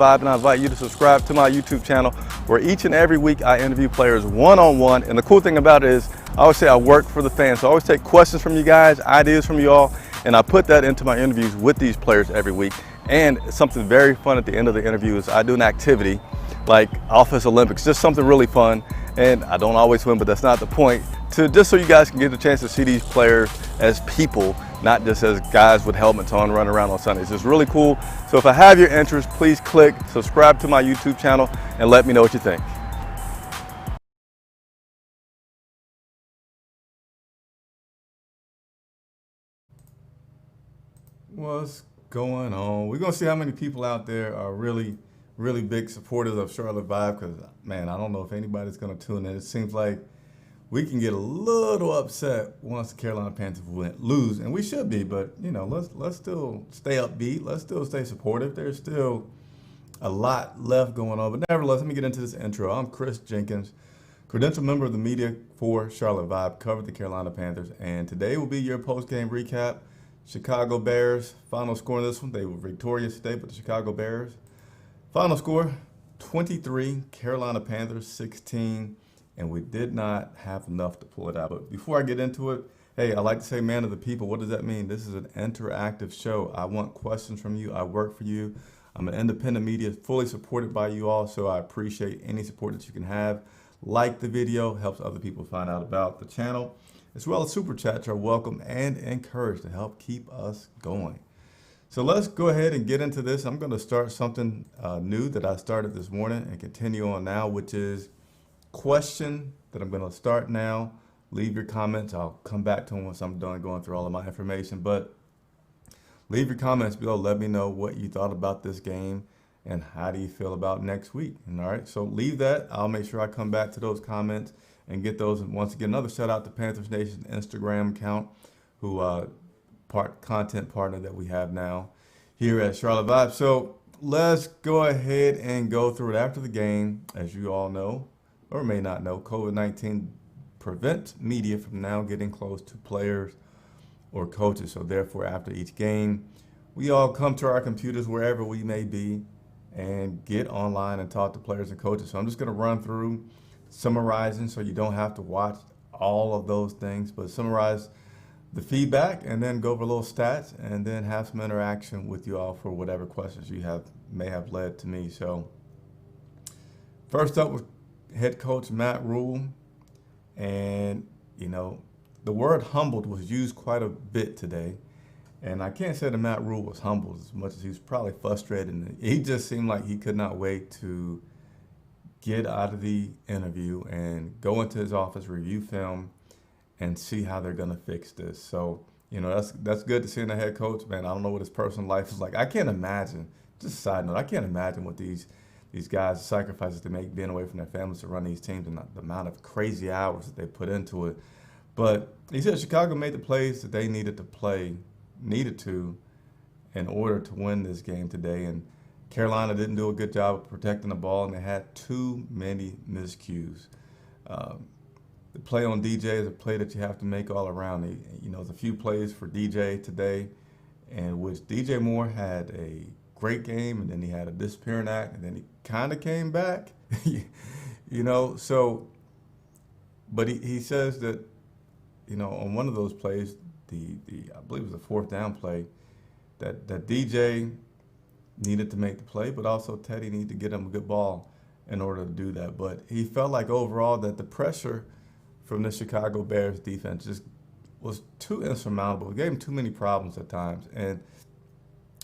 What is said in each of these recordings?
And I invite you to subscribe to my YouTube channel where each and every week I interview players one-on-one. And the cool thing about it is I always say I work for the fans. So I always take questions from you guys, ideas from you all, and I put that into my interviews with these players every week. And something very fun at the end of the interview is I do an activity like Office Olympics, just something really fun. And I don't always win, but that's not the point. Just so you guys can get the chance to see these players as people, not just as guys with helmets on running around on Sundays. It's really cool. So if I have your interest, please click subscribe to my YouTube channel and let me know what you think. What's going on? We're going to see how many people out there are really big supporters of Charlotte Vibe, because, man, I don't know if anybody's going to tune in. It seems like we can get a little upset once the Carolina Panthers lose, and we should be, but, you know, let's still stay upbeat. Let's still stay supportive. There's still a lot left going on, but nevertheless, let me get into this intro. I'm Chris Jenkins, credentialed member of the media for Charlotte Vibe, covered the Carolina Panthers, and today will be your post-game recap. Chicago Bears, final score in this one. They were victorious today, but the Chicago Bears. Final score, 23, Carolina Panthers 16, and we did not have enough to pull it out. But before I get into it, hey, I like to say man of the people. What does that mean? This is an interactive show. I want questions from you. I work for you. I'm an independent media, fully supported by you all, so I appreciate any support that you can have. Like the video, helps other people find out about the channel, as well as super chats are welcome and encouraged to help keep us going. So let's go ahead and get into this. I'm going to start something new that I started this morning and continue on now, which is question that I'm going to start now. Leave your comments. I'll come back to them once I'm done going through all of my information. But leave your comments below. Let me know what you thought about this game and how do you feel about next week. And all right, so leave that. I'll make sure I come back to those comments and get those. And once again, another shout out to Panthers Nation Instagram account, who content partner that we have now here at Charlotte Vibe. So let's go ahead and go through it after the game. As you all know, or may not know, COVID-19 prevents media from now getting close to players or coaches. So therefore, after each game, we all come to our computers wherever we may be and get online and talk to players and coaches. So I'm just going to run through summarizing so you don't have to watch all of those things, but summarize the feedback and then go over a little stats and then have some interaction with you all for whatever questions you may have led to me. So first up with head coach Matt Rule, and you know, the word humbled was used quite a bit today, and I can't say that Matt Rule was humbled as much as he was probably frustrated, and he just seemed like he could not wait to get out of the interview and go into his office, review film, and see how they're gonna fix this. So, you know, that's good to see in the head coach, man. I don't know what his personal life is like. I can't imagine, just a side note, I can't imagine what these guys, the sacrifices they make being away from their families to run these teams and the amount of crazy hours that they put into it. But he said Chicago made the plays that they needed to in order to win this game today. And Carolina didn't do a good job of protecting the ball, and they had too many miscues. The play on DJ is a play that you have to make all around. You know, there's a few plays for DJ today, in which DJ Moore had a great game, and then he had a disappearing act, and then he kind of came back. You know, so, but he says that, you know, on one of those plays, I believe it was a fourth down play, that DJ needed to make the play, but also Teddy needed to get him a good ball in order to do that. But he felt like overall that the pressure from the Chicago Bears defense just was too insurmountable. It gave him too many problems at times. And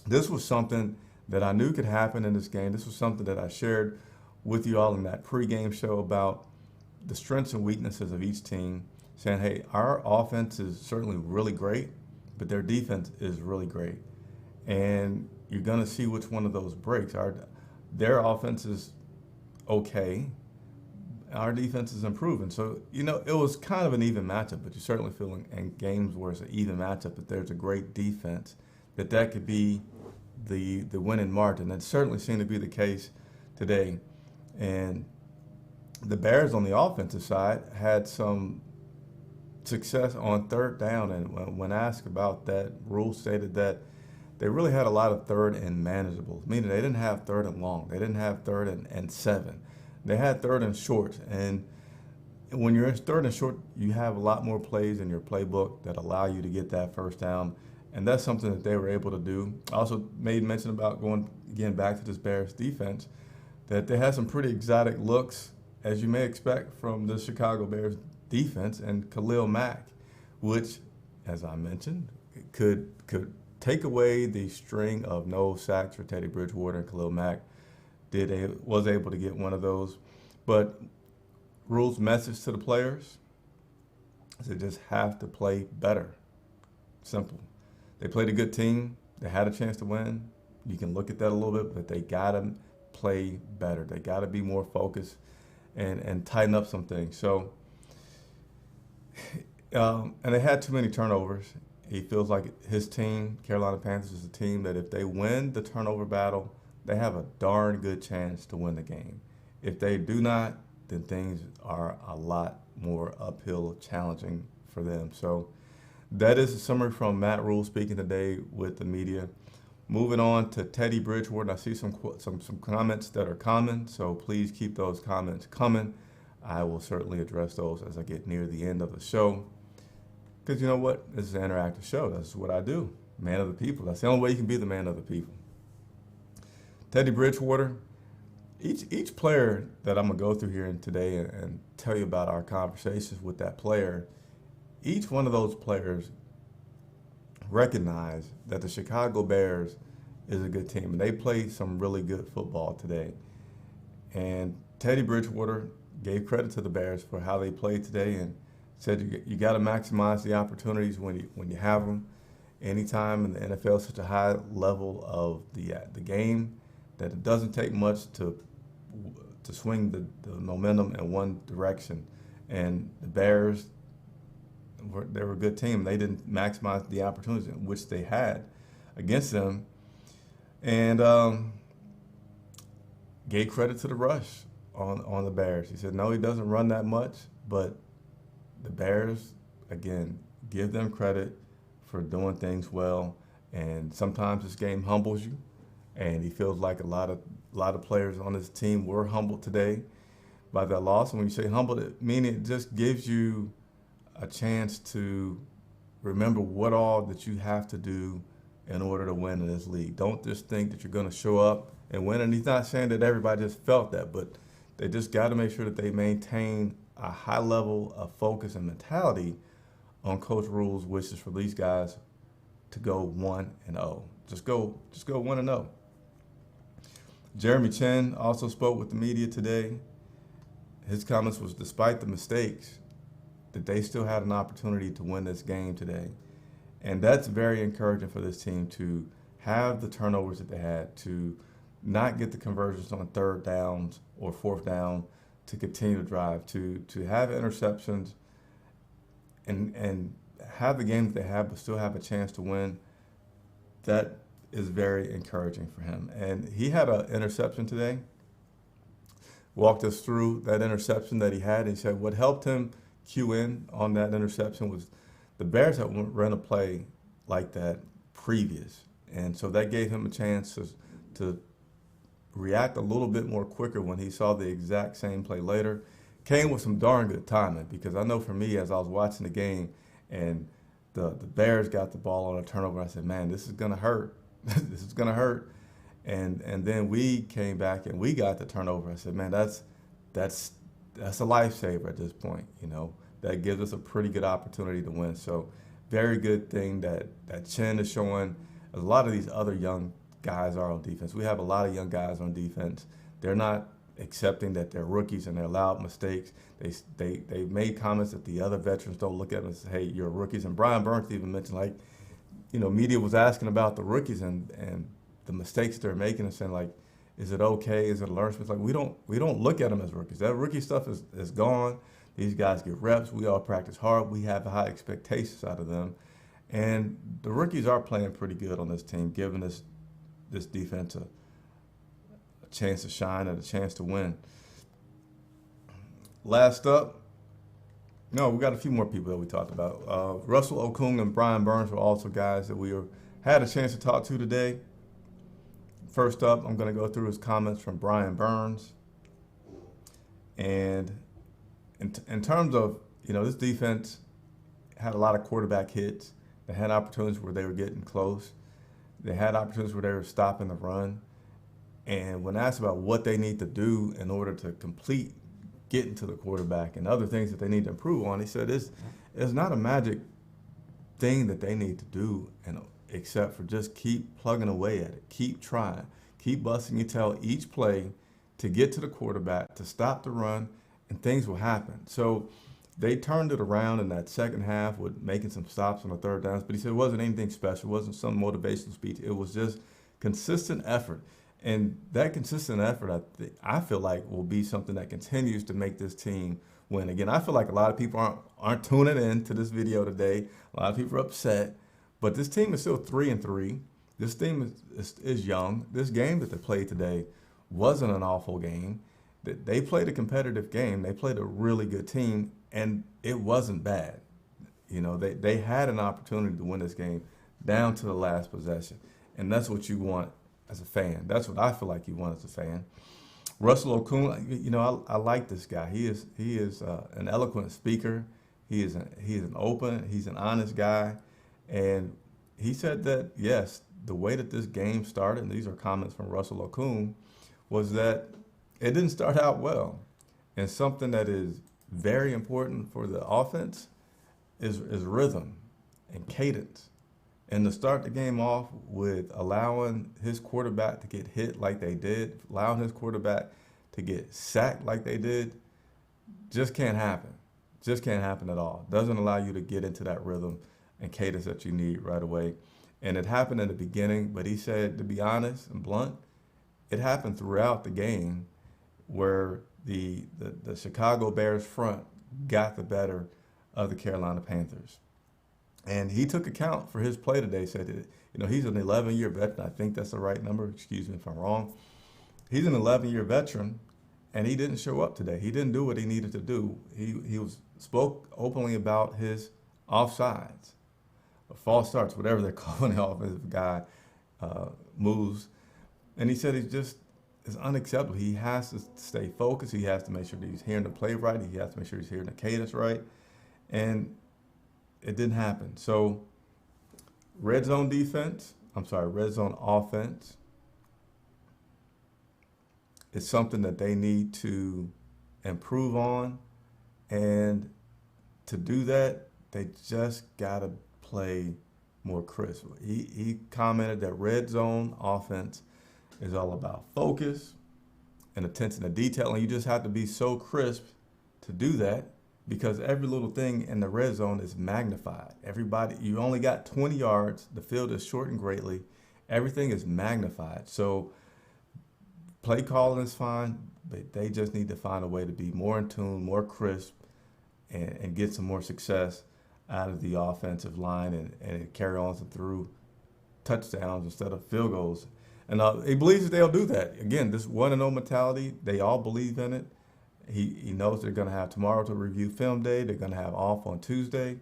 this was something that I knew could happen in this game. This was something that I shared with you all in that pregame show about the strengths and weaknesses of each team, saying, hey, our offense is certainly really great, but their defense is really great. And you're going to see which one of those breaks. Their offense is okay. Our defense is improving. So, you know, it was kind of an even matchup, but you certainly feel in games where it's an even matchup that there's a great defense, that could be the winning margin. That certainly seemed to be the case today. And the Bears on the offensive side had some success on third down, and when asked about that, Rule stated that they really had a lot of third and manageables, meaning they didn't have third and long. They didn't have third and 7. They had third and short. And when you're in third and short, you have a lot more plays in your playbook that allow you to get that first down. And that's something that they were able to do. I also made mention about going again back to this Bears defense, that they had some pretty exotic looks, as you may expect from the Chicago Bears defense, and Khalil Mack, which, as I mentioned, could take away the string of no sacks for Teddy Bridgewater. And Khalil Mack was able to get one of those. But Rhule's message to the players is they just have to play better. Simple. They played a good team. They had a chance to win. You can look at that a little bit, but they got to play better. They got to be more focused and tighten up some things. So, and they had too many turnovers. He feels like his team, Carolina Panthers, is a team that if they win the turnover battle, they have a darn good chance to win the game. If they do not, then things are a lot more uphill, challenging for them. So that is a summary from Matt Rhule speaking today with the media. Moving on to Teddy Bridgewater, I see some comments that are common, so please keep those comments coming. I will certainly address those as I get near the end of the show. Because you know what? This is an interactive show. That's what I do. Man of the people. That's the only way you can be the man of the people. Teddy Bridgewater, each player that I'm going to go through here today and tell you about our conversations with that player, each one of those players recognize that the Chicago Bears is a good team. And they played some really good football today. And Teddy Bridgewater gave credit to the Bears for how they played today and said you got to maximize the opportunities when you have them. Anytime in the NFL, such a high level of the game, that it doesn't take much to swing the momentum in one direction. And the Bears, they were a good team. They didn't maximize the opportunities which they had against them, and gave credit to the rush on the Bears. He said, no, he doesn't run that much, but the Bears, again, give them credit for doing things well. And sometimes this game humbles you, and he feels like a lot of players on his team were humbled today by that loss. And when you say humbled, it means it just gives you a chance to remember what all that you have to do in order to win in this league. Don't just think that you're going to show up and win. And he's not saying that everybody just felt that, but they just got to make sure that they maintain a high level of focus and mentality on Coach Rhule's wishes for these guys to go 1-0. Just go 1-0. Jeremy Chin also spoke with the media today. His comments was, despite the mistakes, that they still had an opportunity to win this game today. And that's very encouraging for this team to have the turnovers that they had, to not get the conversions on third downs or fourth down, to continue to drive, to have interceptions and have the game that they have but still have a chance to win. That is very encouraging for him. And he had an interception today, walked us through that interception that he had. He said what helped him cue in on that interception was the Bears had run a play like that previous. And so that gave him a chance to react a little bit more quicker when he saw the exact same play later. Came with some darn good timing, because I know for me, as I was watching the game and the Bears got the ball on a turnover, I said, man, this is going to hurt. This is going to hurt. And then we came back and we got the turnover. I said, man, that's a lifesaver at this point. You know, that gives us a pretty good opportunity to win. So very good thing that Chin is showing. A lot of these other young guys are on defense. We have a lot of young guys on defense. They're not accepting that they're rookies and they're allowed mistakes. They made comments that the other veterans don't look at them and say, hey, you're rookies. And Brian Burns even mentioned, like, you know, media was asking about the rookies and the mistakes they're making and saying, like, is it okay? Is it a learning? It's like, we don't look at them as rookies. That rookie stuff is gone. These guys get reps. We all practice hard. We have high expectations out of them. And the rookies are playing pretty good on this team, giving this defense a chance to shine and a chance to win. Last up, no, we got a few more people that we talked about. Russell Okung and Brian Burns were also guys that we were had a chance to talk to today. First up, I'm going to go through his comments from Brian Burns. And in terms of, this defense had a lot of quarterback hits. They had opportunities where they were getting close. They had opportunities where they were stopping the run. And when asked about what they need to do in order to complete getting to the quarterback and other things that they need to improve on, he said it's not a magic thing that they need to do, except for just keep plugging away at it, keep trying, keep busting your tail each play to get to the quarterback, to stop the run, and things will happen. So they turned it around in that second half with making some stops on the third downs, but he said it wasn't anything special, it wasn't some motivational speech, it was just consistent effort. And that consistent effort, I feel like, will be something that continues to make this team win. Again, I feel like a lot of people aren't tuning in to this video today. A lot of people are upset, but this team is still 3-3. This team is young. This game that they played today wasn't an awful game. They played a competitive game. They played a really good team, and it wasn't bad. They had an opportunity to win this game down to the last possession, and that's what you want as a fan. That's what I feel like you want as a fan. Russell Okung, I like this guy. He is an eloquent speaker. He's an open, he's an honest guy, and he said that yes, the way that this game started, and these are comments from Russell Okung, was that it didn't start out well. And something that is very important for the offense is rhythm and cadence. And to start the game off with allowing his quarterback to get hit like they did, allowing his quarterback to get sacked like they did, just can't happen. Just can't happen at all. Doesn't allow you to get into that rhythm and cadence that you need right away. And it happened in the beginning, but he said, to be honest and blunt, it happened throughout the game where the Chicago Bears front got the better of the Carolina Panthers. And he took account for his play today, said that, he's an 11-year veteran. I think that's the right number. Excuse me if I'm wrong. He's an 11-year veteran, and he didn't show up today. He didn't do what he needed to do. He spoke openly about his offsides, or false starts, whatever they're calling the offensive guy moves. And he said it's unacceptable. He has to stay focused. He has to make sure that he's hearing the play right. He has to make sure he's hearing the cadence right. And it didn't happen. So red zone offense is something that they need to improve on. And to do that, they just got to play more crisp. He commented that red zone offense is all about focus and attention to detail. And you just have to be so crisp to do that, because every little thing in the red zone is magnified. You only got 20 yards. The field is shortened greatly. Everything is magnified. So play calling is fine, but they just need to find a way to be more in tune, more crisp, and get some more success out of the offensive line and carry on through touchdowns instead of field goals. And he believes that they'll do that. Again, this 1-0 mentality, they all believe in it. He knows they're going to have tomorrow to review film day. They're going to have off on Tuesday.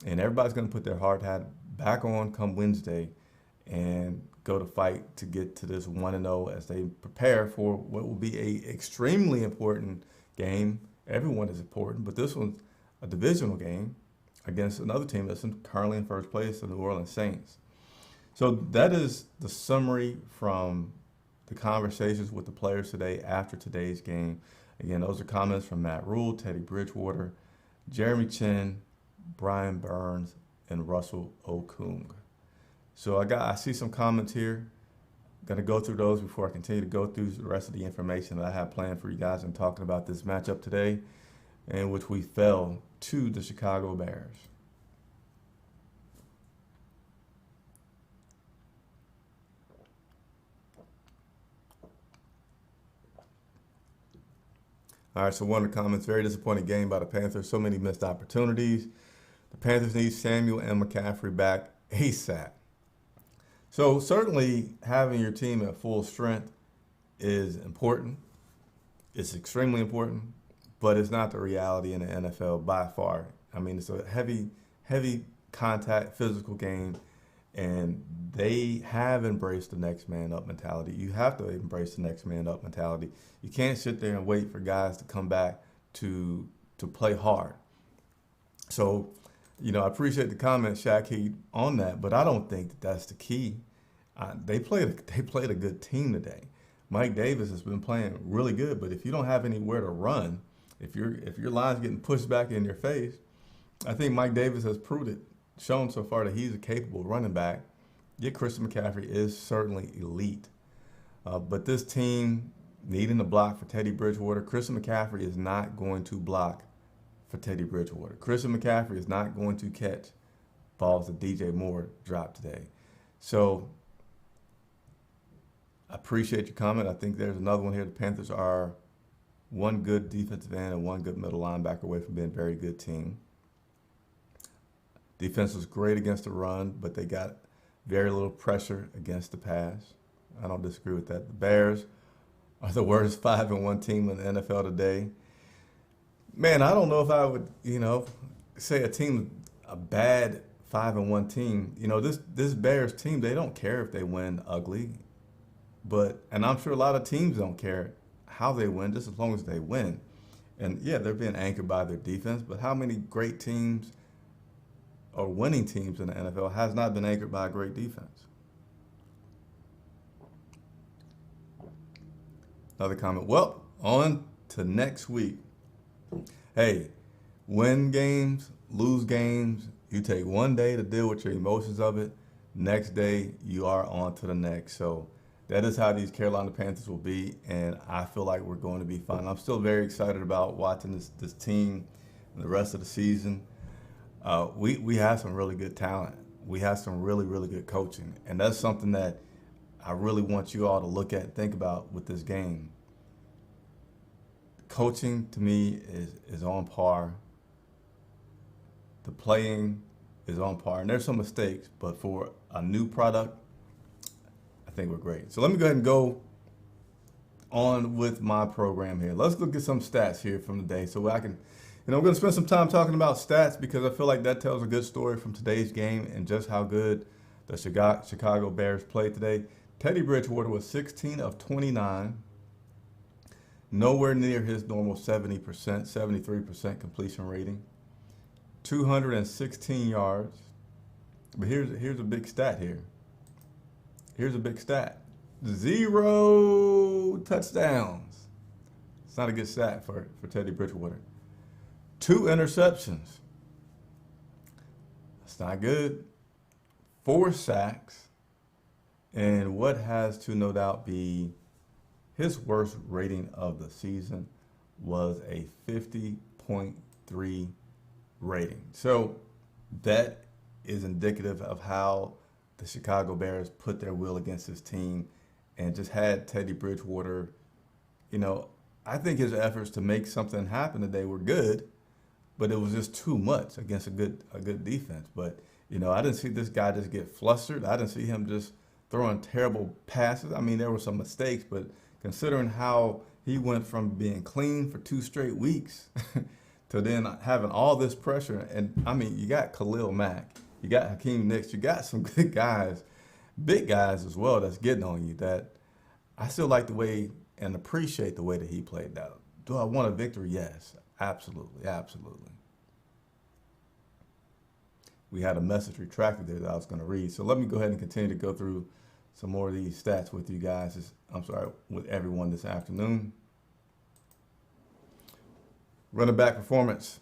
And everybody's going to put their hard hat back on come Wednesday and go to fight to get to this 1-0 as they prepare for what will be a extremely important game. Everyone is important, but this one's a divisional game against another team that's currently in first place, the New Orleans Saints. So that is the summary from the conversations with the players today after today's game. Again, those are comments from Matt Rule, Teddy Bridgewater, Jeremy Chin, Brian Burns, and Russell Okung. So I see some comments here. I'm going to go through those before I continue to go through the rest of the information that I have planned for you guys in talking about this matchup today, in which we fell to the Chicago Bears. All right, so one of the comments, very disappointing game by the Panthers. So many missed opportunities. The Panthers need Samuel and McCaffrey back ASAP. So certainly having your team at full strength is important. It's extremely important, but it's not the reality in the NFL by far. I mean, it's a heavy contact, physical game, And they have embraced the next man up mentality. You have to embrace the next man up mentality. You can't sit there and wait for guys to come back to play hard. So, I appreciate the comment, Shaq, on that, but I don't think that that's the key. They played a good team today. Mike Davis has been playing really good, but if you don't have anywhere to run, if your line's getting pushed back in your face, I think Mike Davis has shown so far that he's a capable running back. Yeah, Christian McCaffrey is certainly elite, but this team needing to block for Teddy Bridgewater, Christian McCaffrey is not going to block for Teddy Bridgewater. Christian McCaffrey is not going to catch balls that DJ Moore dropped today. So I appreciate your comment. I think there's another one here. The Panthers are one good defensive end and one good middle linebacker away from being a very good team. Defense was great against the run, but they got very little pressure against the pass. I don't disagree with that. The Bears are the worst 5-1 team in the NFL today. Man, I don't know if I would, say a bad 5-1 team. This Bears team, they don't care if they win ugly, and I'm sure a lot of teams don't care how they win, just as long as they win. And yeah, they're being anchored by their defense, but how many great teams or winning teams in the NFL has not been anchored by a great defense? Another comment. Well, on to next week. Hey, win games, lose games. You take one day to deal with your emotions of it. Next day, you are on to the next. So that is how these Carolina Panthers will be, and I feel like we're going to be fine. I'm still very excited about watching this team and the rest of the season. We have some really good talent. We have some really, really good coaching, and that's something that I really want you all to look at and think about with this game. Coaching, to me, is on par. The playing is on par. And there's some mistakes, but for a new product, I think we're great. So let me go ahead and go on with my program here. Let's look at some stats here from the day so I can, we're going to spend some time talking about stats because I feel like that tells a good story from today's game and just how good the Chicago Bears played today. Teddy Bridgewater was 16 of 29. Nowhere near his normal 70%, 73% completion rating. 216 yards. But here's a big stat here. Here's a big stat. 0 touchdowns. It's not a good stat for Teddy Bridgewater. 2 interceptions. That's not good. 4 sacks. And what has to no doubt be his worst rating of the season was a 50.3 rating. So that is indicative of how the Chicago Bears put their will against this team and just had Teddy Bridgewater. I think his efforts to make something happen today were good, but it was just too much against a good defense. But, I didn't see this guy just get flustered. I didn't see him just throwing terrible passes. I mean, there were some mistakes, but considering how he went from being clean for 2 straight weeks to then having all this pressure. And, you got Khalil Mack. You got Hakeem Nicks. You got some good guys, big guys as well that's getting on you that I still like the way and appreciate the way that he played out. Do I want a victory? Yes, absolutely, absolutely. We had a message retracted there that I was going to read. So let me go ahead and continue to go through some more of these stats with you guys. With everyone this afternoon. Running back performance.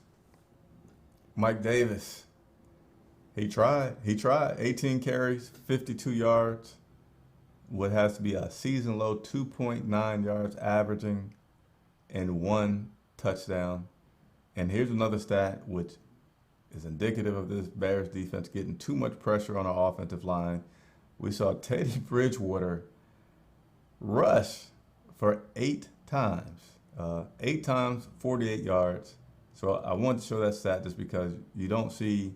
Mike Davis. He tried. 18 carries, 52 yards. What has to be a season low 2.9 yards averaging and 1 touchdown. And here's another stat which is indicative of this Bears defense getting too much pressure on our offensive line. We saw Teddy Bridgewater rush for 8 times. 8 times, 48 yards. So I wanted to show that stat just because you don't see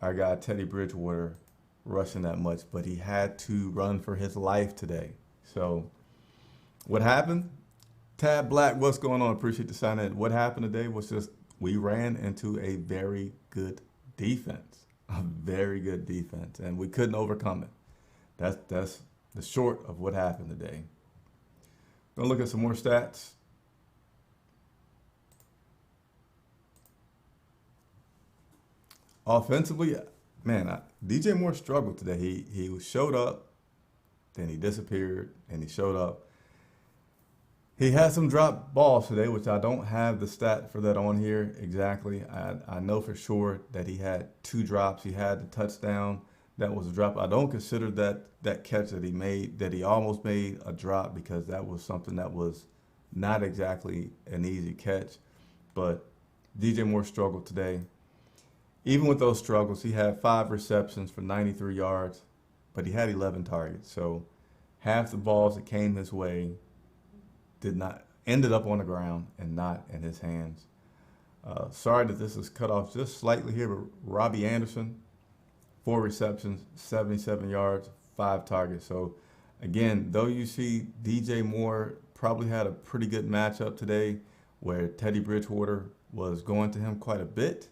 our guy Teddy Bridgewater rushing that much, but he had to run for his life today. So what happened? Tab Black, what's going on? Appreciate the sign in. What happened today was just we ran into a very good defense. a very good defense, and we couldn't overcome it. That's the short of what happened today. Gonna look at some more stats. Offensively, man, DJ Moore struggled today. He showed up, then he disappeared, and he showed up. He had some drop balls today, which I don't have the stat for that on here exactly. I know for sure that he had 2 drops. He had the touchdown that was a drop. I don't consider that catch that he made, that he almost made, a drop, because that was something that was not exactly an easy catch. But DJ Moore struggled today. Even with those struggles, he had 5 receptions for 93 yards, but he had 11 targets. So half the balls that came his way ended up on the ground and not in his hands. Sorry that this is cut off just slightly here, but Robbie Anderson, 4 receptions, 77 yards, 5 targets. So again, though you see DJ Moore probably had a pretty good matchup today where Teddy Bridgewater was going to him quite a bit,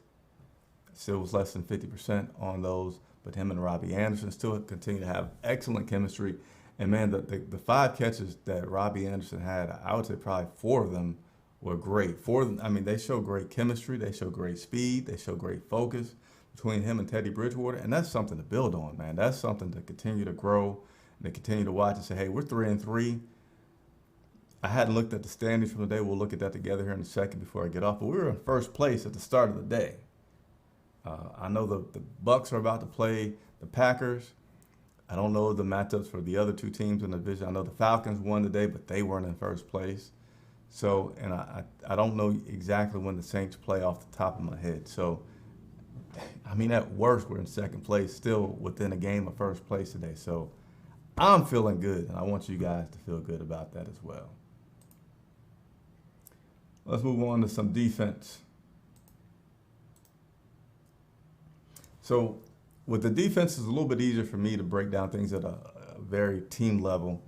still was less than 50% on those, but him and Robbie Anderson still continue to have excellent chemistry. And man, the 5 catches that Robbie Anderson had, I would say probably 4 of them were great. 4 of them, I mean, they show great chemistry, they show great speed, they show great focus between him and Teddy Bridgewater, and that's something to build on, man. That's something to continue to grow and to continue to watch and say, hey, we're 3-3. I hadn't looked at the standings from the day. We'll look at that together here in a second before I get off. But we were in first place at the start of the day. I know the Bucks are about to play the Packers. I don't know the matchups for the other 2 teams in the division. I know the Falcons won today, but they weren't in first place. So, and I don't know exactly when the Saints play off the top of my head. So, I mean, at worst, we're in second place, still within a game of first place today. So, I'm feeling good, and I want you guys to feel good about that as well. Let's move on to some defense. So with the defense, it's a little bit easier for me to break down things at a very team level.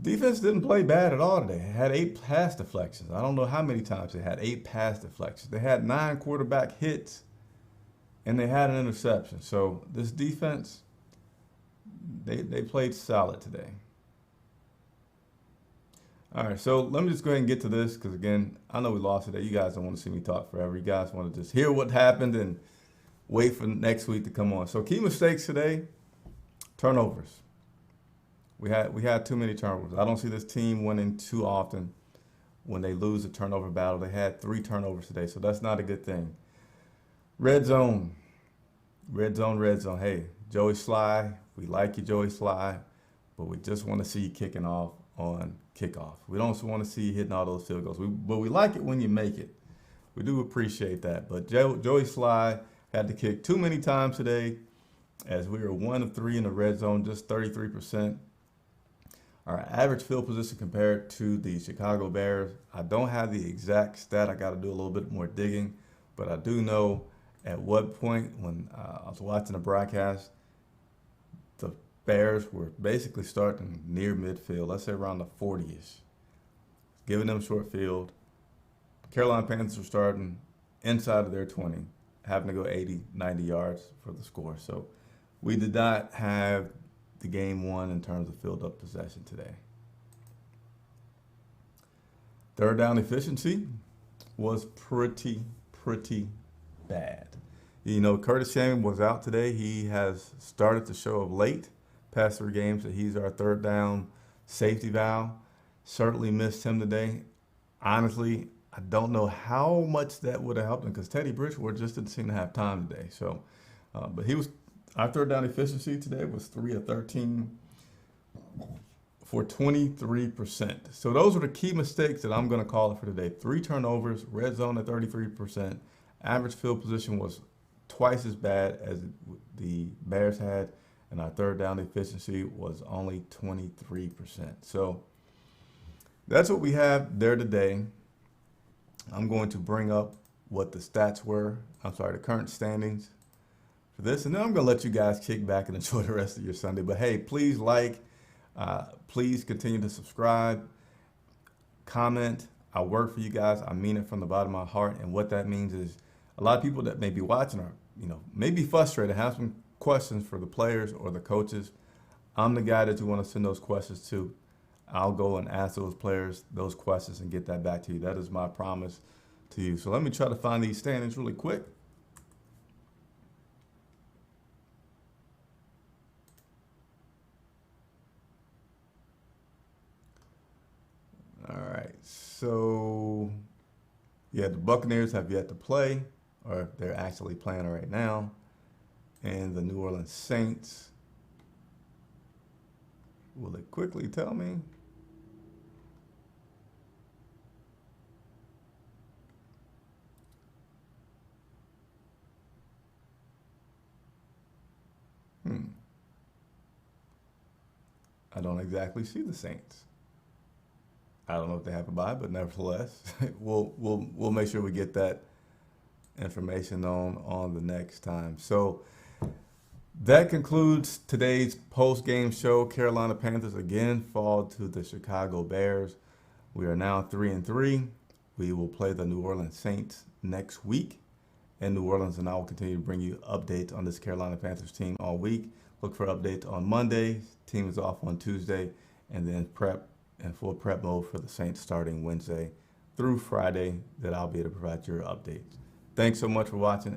Defense didn't play bad at all today. It had 8 pass deflections. I don't know how many times they had 8 pass deflections. They had 9 quarterback hits, and they had an interception. So this defense, they played solid today. All right, so let me just go ahead and get to this because, again, I know we lost today. You guys don't want to see me talk forever. You guys want to just hear what happened and wait for next week to come on. So key mistakes today, turnovers. We had too many turnovers. I don't see this team winning too often when they lose a turnover battle. They had 3 turnovers today, so that's not a good thing. Red zone. Hey, Joey Sly, we like you, Joey Sly, but we just want to see you kicking off on kickoff. We don't want to see you hitting all those field goals. But we like it when you make it. We do appreciate that. But Joey Sly had to kick too many times today as we were 1 of 3 in the red zone, just 33%. Our average field position compared to the Chicago Bears, I don't have the exact stat. I got to do a little bit more digging, but I do know at what point when I was watching the broadcast, the Bears were basically starting near midfield, let's say around the 40-ish, giving them short field. Carolina Panthers were starting inside of their 20, having to go 80, 90 yards for the score. So we did not have the game won in terms of field up possession today. Third down efficiency was pretty bad. You know, Curtis Samuel was out today. He has started to show of late, past 3 games, that he's our third down safety valve. Certainly missed him today. Honestly, I don't know how much that would have helped him because Teddy Bridgewater just didn't seem to have time today. So, but he was, our third down efficiency today was 3 of 13 for 23%. So those are the key mistakes that I'm going to call it for today. 3 turnovers, red zone at 33%. Average field position was twice as bad as the Bears had, and our third down efficiency was only 23%. So that's what we have there today. I'm going to bring up what the stats were. The current standings for this, and then I'm going to let you guys kick back and enjoy the rest of your Sunday. But hey, please please continue to subscribe, comment. I work for you guys. I mean it from the bottom of my heart, and what that means is a lot of people that may be watching maybe frustrated, have some questions for the players or the coaches, I'm the guy that you want to send those questions to. I'll go and ask those players those questions and get that back to you. That is my promise to you. So let me try to find these standings really quick. All right. So, yeah, the Buccaneers have yet to play, or they're actually playing right now. And the New Orleans Saints, will it quickly tell me? I don't exactly see the Saints. I don't know if they have a bye, but nevertheless, we'll make sure we get that information on the next time. So that concludes today's post-game show. Carolina Panthers again fall to the Chicago Bears. We are now 3-3. We will play the New Orleans Saints next week in New Orleans, and I will continue to bring you updates on this Carolina Panthers team all week. Look for updates on Monday. Team is off on Tuesday, and then full prep mode for the Saints starting Wednesday through Friday that I'll be able to provide your updates. Thanks so much for watching.